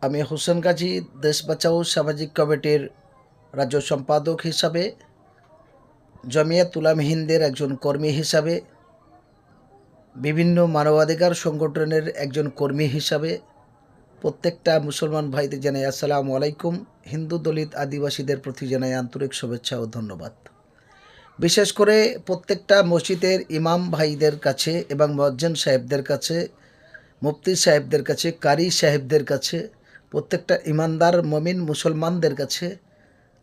আমি হোসেন গাজী দেশ বাঁচাও সামাজিক কমিটির রাজ্য সম্পাদক হিসাবে, জমিয়াত উলামা হিন্দের একজন কর্মী হিসাবে, বিভিন্ন মানবাধিকার সংগঠনের একজন কর্মী হিসাবে প্রত্যেকটা মুসলমান ভাইদের জানাই আসসালামু আলাইকুম। হিন্দু দলিত আদিবাসীদের প্রতি জানাই আন্তরিক শুভেচ্ছা ও ধন্যবাদ। বিশেষ করে প্রত্যেকটা মসজিদের ইমাম ভাইদের কাছে এবং মুয়াজ্জিন সাহেবদের কাছে, মুফতি সাহেবদের কাছে, কারি সাহেবদের কাছে, প্রত্যেকটা ইমানদার মমিন মুসলমানদের কাছে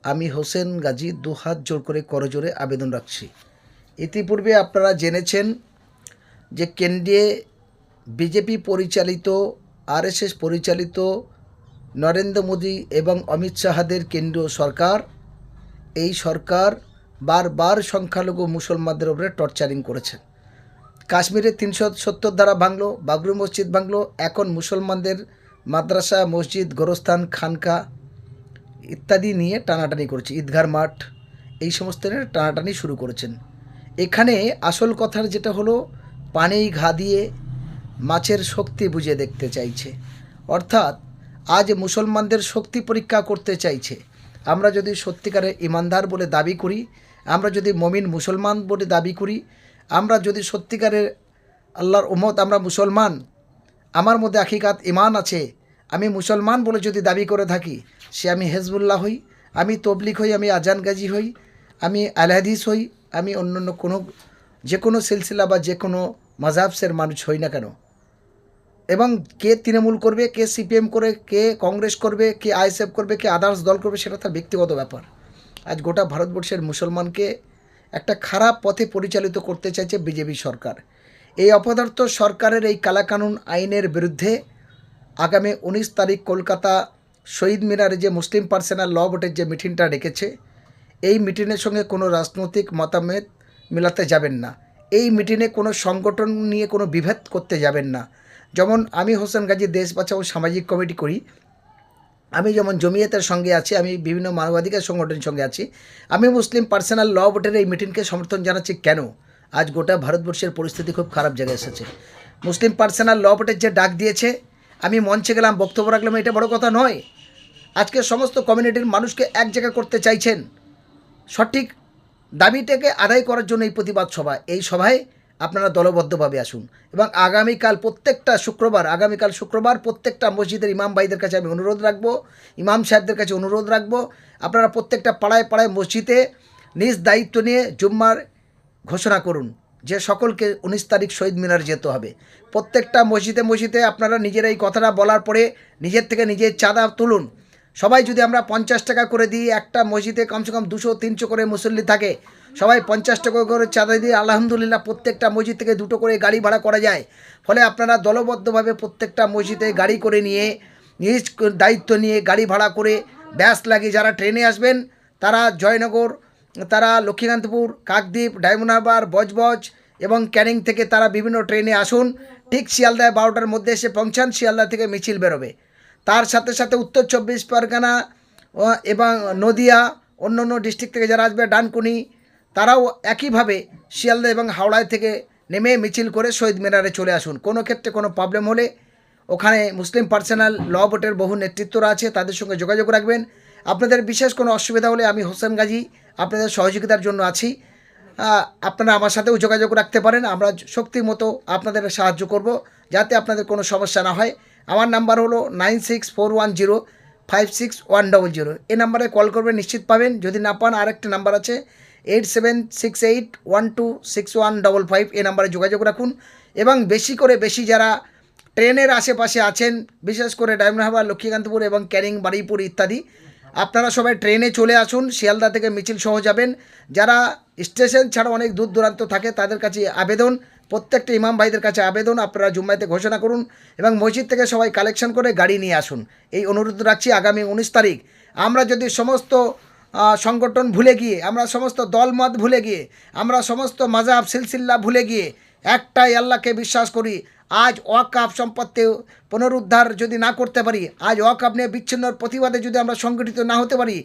আমি হোসেন গাজী দুহাত জোর করে করজোরে আবেদন রাখছি। ইতিপূর্বে আপনারা জেনেছেন যে কেন্দ্রে বিজেপি পরিচালিত, আরএসএস পরিচালিত নরেন্দ্র মোদী এবং অমিত শাহদের কেন্দ্রীয় সরকার, এই সরকার বারবার সংখ্যালঘু মুসলমানদের উপরে টর্চারিং করেছেন। কাশ্মীরে 370 ধারা ভাঙলো, বাবরি মসজিদ ভাঙলো, এখন মুসলমানদের মাদ্রাসা, মসজিদ, গোরস্থান, খানকা ইত্যাদি নিয়ে টানাটানি করেছে, ঈদগাহ মাঠ, এই সমস্ত নিয়ে টানাটানি শুরু করেছেন। এখানে আসল কথার যেটা হলো, পানি ঘা দিয়ে মাছের শক্তি বুঝে দেখতে চাইছে, অর্থাৎ আজ মুসলমানদের শক্তি পরীক্ষা করতে চাইছে। আমরা যদি সত্যিকারের ইমানদার বলে দাবি করি, আমরা যদি মমিন মুসলমান বলে দাবি করি, আমরা যদি সত্যিকারের আল্লাহর উম্মত, আমরা মুসলমান, আমার মধ্যে হাকিকাত ইমান আছে, আমি মুসলমান বলে যদি দাবি করে থাকি, সে আমি হেজবুল্লাহ হই, আমি তবলিগ হই, আমি আজান গাজী হই, আমি আল হাদিস হই, আমি অন্য কোনো যে কোনো সিলসিলা বা যে কোনো মাযহাবের মানুষ হই না কেন, এবং কে তৃণমূল করবে, কে সিপিএম করে, কে কংগ্রেস করবে, কে আইএসএফ করবে, কে আদার্স দল করবে, সেটা তার ব্যক্তিগত ব্যাপার। আজ গোটা ভারতবর্ষের মুসলমানকে একটা খারাপ পথে পরিচালিত করতে চাইছে বিজেপি সরকার। এই অপদার্থ সরকারের এই কালাকানুন আইনের বিরুদ্ধে আগামী 19 তারিখ কলকাতা শহীদ মিনারে যে মুসলিম পার্সোনাল ল বোর্ডের যে মিটিংটা ডেকেছে, এই মিটিংয়ের সঙ্গে কোনো রাজনৈতিক মতামত মেলাতে যাবেন না। এই মিটিংয়ে কোনো সংগঠন নিয়ে কোনো বিভেদ করতে যাবেন না। যেমন আমি হোসেন গাজী দেশ বাঁচাও সামাজিক কমিটি করি, আমি যেমন জমিয়তের সঙ্গে আছি, আমি বিভিন্ন মানবাধিকার সংগঠনের সঙ্গে আছি, আমি মুসলিম পার্সোনাল ল বোর্ডের এই মিটিংকে সমর্থন জানাচ্ছি। কেন? আজ গোটা ভারতবর্ষের পরিস্থিতি খুব খারাপ জায়গায় এসেছে। মুসলিম পার্সোনাল ল বোর্ডের যে ডাক দিয়েছে, আমি মঞ্চে গেলাম, বক্তব্য রাখলাম, এটা বড় কথা নয়। আজকে সমস্ত কমিউনিটির মানুষকে এক জায়গা করতে চাইছেন, সঠিক দাবিটাকে আদায় করার জন্য এই প্রতিবাদ সভা। এই সভায় আপনারা দলবদ্ধভাবে আসুন এবং আগামীকাল শুক্রবার প্রত্যেকটা মসজিদের ইমাম ভাইদের কাছে আমি অনুরোধ রাখবো, ইমাম সাহেবদের কাছে অনুরোধ রাখবো, আপনারা প্রত্যেকটা পাড়ায় পাড়ায় মসজিদে নিজ দায়িত্ব নিয়ে জুম্মার ঘোষণা করুন যে সকলকে 19 তারিখ শহীদ মিনার যেতে হবে। প্রত্যেকটা মসজিদে আপনারা নিজেরা এই কথাটা বলার পরে নিজের থেকে নিজের চাঁদা তুলুন। সবাই যদি আমরা 50 টাকা করে দিই, একটা মসজিদে কমসে কম 200-300 করে মুসল্লি থাকে, সবাই 50 টাকা করে চাঁদা দিয়ে আলহামদুলিল্লাহ প্রত্যেকটা মসজিদ থেকে 2টো করে গাড়ি ভাড়া করা যায়। ফলে আপনারা দলবদ্ধভাবে প্রত্যেকটা মসজিদে গাড়ি করে নিয়ে, নিজ দায়িত্ব নিয়ে গাড়ি ভাড়া করে ব্যাস লাগিয়ে যারা ট্রেনে আসবেন, তারা জয়নগর, তারা লক্ষ্মীকান্তপুর, কাকদ্বীপ, ডায়মন্ড হারবার, বজবজ এবং ক্যানিং থেকে তারা বিভিন্ন ট্রেনে আসুন। ঠিক শিয়ালদায় 12টার মধ্যে এসে পৌঁছান। শিয়ালদা থেকে মিছিল বেরোবে। তার সাথে সাথে উত্তর 24 পরগনা এবং নদিয়া, অন্য ডিস্ট্রিক্ট থেকে যারা আসবে, ডানকুনি, তারাও একইভাবে শিয়ালদা এবং হাওড়ায় থেকে নেমে মিছিল করে শহীদ মিনারে চলে আসুন। কোনো ক্ষেত্রে কোনো প্রবলেম হলে ওখানে মুসলিম পার্সোনাল ল বোর্ডের বহু নেতৃত্বরা আছে, তাদের সঙ্গে যোগাযোগ রাখবেন। আপনাদের বিশেষ কোনো অসুবিধা হলে আমি হোসেন গাজী আপনাদের সহযোগিতার জন্য আছি। আপনারা আমার সাথেও যোগাযোগ রাখতে পারেন। আমরা শক্তির মতো আপনাদের সাহায্য করব যাতে আপনাদের কোনো সমস্যা না হয়। আমার নাম্বার হলো 9641056100। এই নাম্বারে কল করবেন, নিশ্চিত পাবেন। যদি না পান, আরেকটা নাম্বার আছে 8768126155। এই নাম্বারে যোগাযোগ রাখুন। এবং বেশি যারা ট্রেনের আশেপাশে আছেন, বিশেষ করে ডায়মন্ড হারবার, লক্ষ্মীকান্তপুর এবং ক্যানিং, বারুইপুর ইত্যাদি, আপনারা সবাই ট্রেনে চলে আসুন। শিয়ালদা থেকে মিছিল সহ যাবেন। যারা স্টেশন ছাড়া অনেক দূর দূরান্ত থাকে, তাদের কাছে আবেদন, প্রত্যেকটা ইমাম ভাইদের কাছে আবেদন, আপনারা জুম্মাতে ঘোষণা করুন এবং মসজিদ থেকে সবাই কালেকশন করে গাড়ি নিয়ে আসুন। এই অনুরোধ রাখছি। আগামী 19 তারিখ আমরা যদি সমস্ত সংগঠন ভুলে গিয়ে, আমরা সমস্ত দলমত ভুলে গিয়ে, আমরা সমস্ত মাযহাব সিলসিলা ভুলে গিয়ে একটাই আল্লাহকে বিশ্বাস করি, আজ ওয়াকফ সম্পত্তি পুনরুদ্ধার যদি না করতে পারি, আজ ওয়াকফ নিয়ে বিচ্ছিন্নর প্রতিবাদে যদি আমরা সংগঠিত না হতে পারি,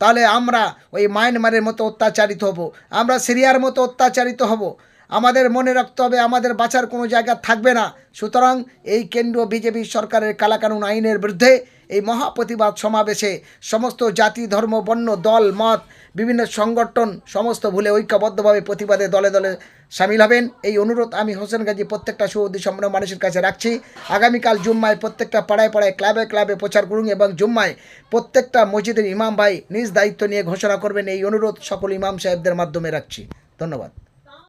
তাহলে আমরা ওই মায়ানমারের মতো অত্যাচারিত হব, আমরা সিরিয়ার মতো অত্যাচারিত হব। আমাদের মনে রাখতে হবে, আমাদের বাঁচার কোনো জায়গা থাকবে না। সুতরাং এই কেন্দ্রীয় বিজেপি সরকারের কালাকানুন আইনের বিরুদ্ধে এই মহাপ্রতিবাদ সমাবেশে সমস্ত জাতি ধর্ম বর্ণ দল মত বিভিন্ন সংগঠন সমস্ত ভুলে ঐক্যবদ্ধভাবে প্রতিবাদে দলে দলে সামিল হবেন এই অনুরোধ আমি হোসেন গাজী প্রত্যেকটা সুবুদ্ধি সম্পন্ন মানুষের কাছে রাখছি। আগামীকাল জুম্মায় প্রত্যেকটা পাড়ায় পাড়ায় ক্লাবে ক্লাবে প্রচার করুন এবং জুম্মায় প্রত্যেকটা মসজিদের ইমাম ভাই নিজ দায়িত্ব নিয়ে ঘোষণা করবেন এই অনুরোধ সকল ইমাম সাহেবদের মাধ্যমে রাখছি। ধন্যবাদ।